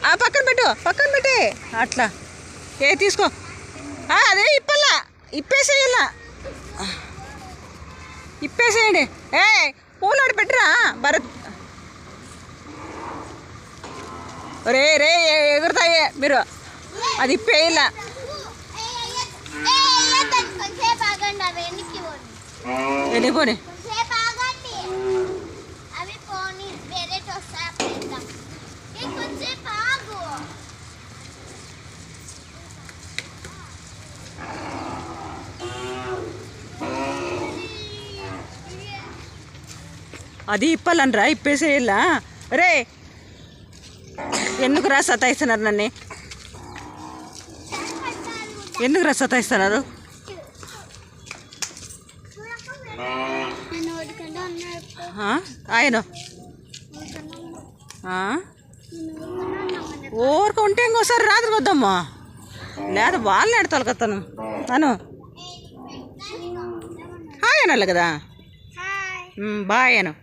పక్కన పెట్టి అట్లా తీసుకో అదే ఇప్పల్లా ఇప్పేసేయాల ఇప్పేసేయండి పూలాడు పెట్టరా భరత్ రే ఎగురుతాయే మీరు అది ఇప్పేయాల వెళ్ళిపోని అది ఇప్పాలనరా ఇప్పేసేయాలా రే ఎందుకురా సతాయిస్తున్నారు నన్ను ఎందుకురా సతాయిస్తున్నారు ఆయన ఊరికి ఉంటే ఇంకోసారి రాత్రి వద్దమ్మా లేదా వాళ్ళని ఎడతాను కదా తను హాయ్ అనాలి కదా బాయ్ అను